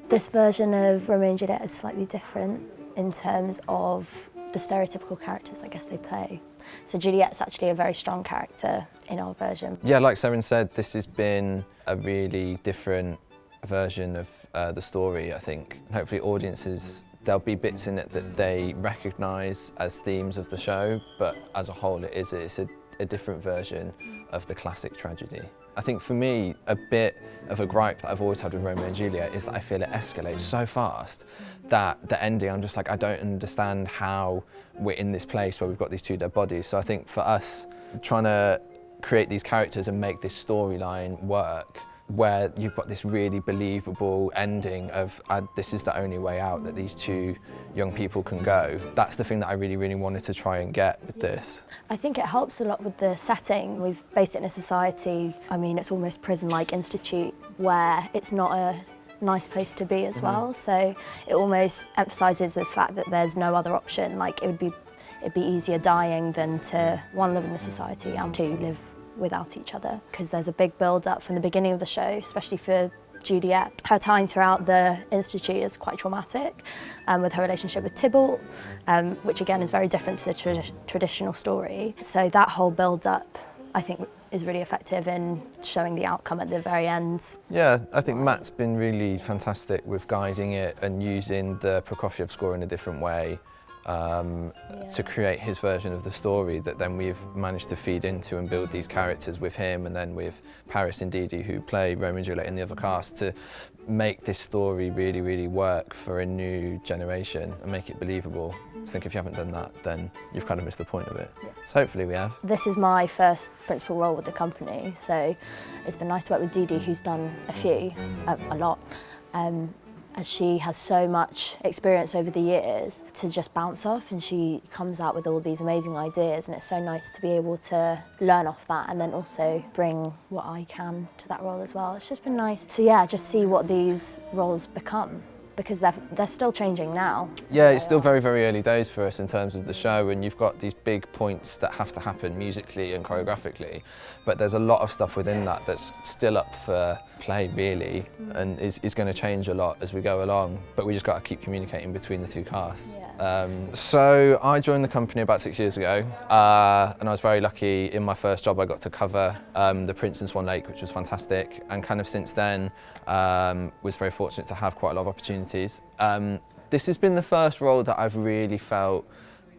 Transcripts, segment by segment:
This version of Romeo and Juliet is slightly different in terms of the stereotypical characters I guess they play. So Juliet's actually a very strong character in our version. Yeah, like Seren said, this has been a really different version of the story, I think. Hopefully audiences, there'll be bits in it that they recognise as themes of the show, but as a whole it's a different version of the classic tragedy. I think for me, a bit of a gripe that I've always had with Romeo and Juliet is that I feel it escalates so fast that the ending, I'm just like, I don't understand how we're in this place where we've got these two dead bodies. So I think for us, trying to create these characters and make this storyline work, where you've got this really believable ending of this is the only way out that these two young people can go. That's the thing that I really, really wanted to try and get with this. I think it helps a lot with the setting. We've based it in a society, I mean, it's almost prison-like institute where it's not a nice place to be as well. So it almost emphasises the fact that there's no other option. Like it'd be easier dying than to, one, live in the society and two, live without each other, because there's a big build-up from the beginning of the show, especially for Juliet. Her time throughout the institute is quite traumatic, with her relationship with Tybalt, which again is very different to the traditional story. So that whole build-up, I think, is really effective in showing the outcome at the very end. Yeah, I think Matt's been really fantastic with guiding it and using the Prokofiev score in a different way. To create his version of the story that then we've managed to feed into and build these characters with him, and then with Paris and Didi, who play Romeo and Juliet in the other cast, to make this story really, really work for a new generation and make it believable. I think if you haven't done that, then you've kind of missed the point of it. Yeah. So hopefully we have. This is my first principal role with the company, so it's been nice to work with Didi, who's done a lot. As she has so much experience over the years to just bounce off, and she comes out with all these amazing ideas, and it's so nice to be able to learn off that and then also bring what I can to that role as well. It's just been nice to just see what these roles become, because they're still changing now. Yeah, it's still very, very early days for us in terms of the show, and you've got these big points that have to happen musically and choreographically, but there's a lot of stuff within that that's still up for play, really, and is going to change a lot as we go along, but we just got to keep communicating between the two casts. Yeah. So I joined the company about 6 years ago, and I was very lucky. In my first job I got to cover The Prince and Swan Lake, which was fantastic, and kind of since then was very fortunate to have quite a lot of opportunities. This has been the first role that I've really felt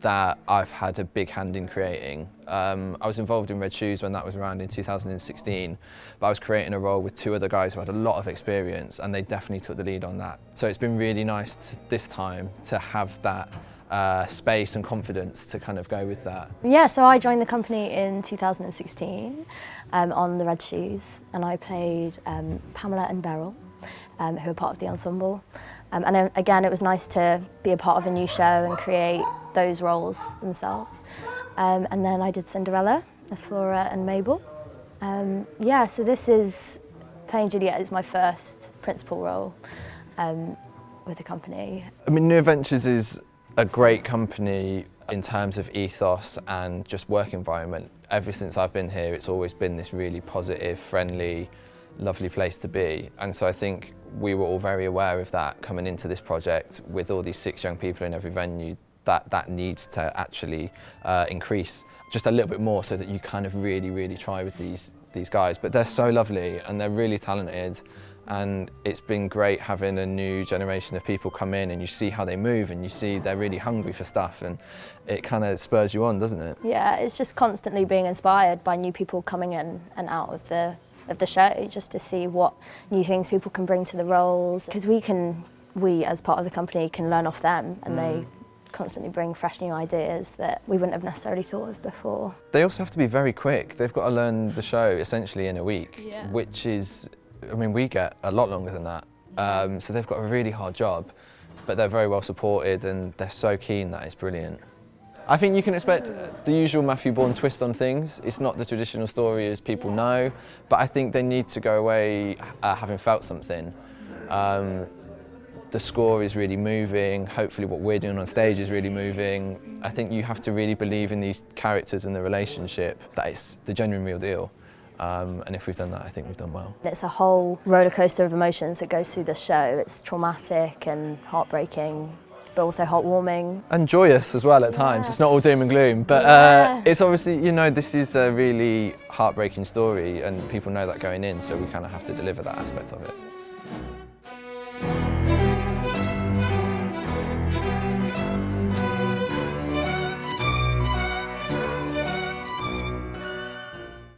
that I've had a big hand in creating. I was involved in Red Shoes when that was around in 2016, but I was creating a role with two other guys who had a lot of experience, and they definitely took the lead on that. So it's been really nice this time to have that space and confidence to kind of go with that. Yeah, so I joined the company in 2016 on the Red Shoes, and I played Pamela and Beryl, who are part of the ensemble. And then, again, it was nice to be a part of a new show and create those roles themselves. And then I did Cinderella as Flora and Mabel. Yeah, so this is, playing Juliet is my first principal role with the company. I mean, New Adventures is a great company in terms of ethos and just work environment. Ever since I've been here, it's always been this really positive, friendly, lovely place to be. And so I think we were all very aware of that coming into this project with all these 6 young people in every venue, that needs to actually increase just a little bit more, so that you kind of really, really try with these guys. But they're so lovely and they're really talented, and it's been great having a new generation of people come in, and you see how they move, and you see they're really hungry for stuff, and it kind of spurs you on, doesn't it? Yeah, it's just constantly being inspired by new people coming in and out of the show, just to see what new things people can bring to the roles, because we as part of the company can learn off them, and they constantly bring fresh new ideas that we wouldn't have necessarily thought of before. They also have to be very quick. They've got to learn the show essentially in a week, which is, I mean, we get a lot longer than that. So they've got a really hard job, but they're very well supported, and they're so keen that it's brilliant. I think you can expect the usual Matthew Bourne twist on things. It's not the traditional story as people know, but I think they need to go away having felt something. The score is really moving. Hopefully what we're doing on stage is really moving. I think you have to really believe in these characters and the relationship, that it's the genuine real deal. And if we've done that, I think we've done well. It's a whole roller coaster of emotions that goes through the show. It's traumatic and heartbreaking, but also heartwarming. And joyous as well at times. It's not all doom and gloom, but it's obviously, you know, this is a really heartbreaking story and people know that going in, so we kind of have to deliver that aspect of it.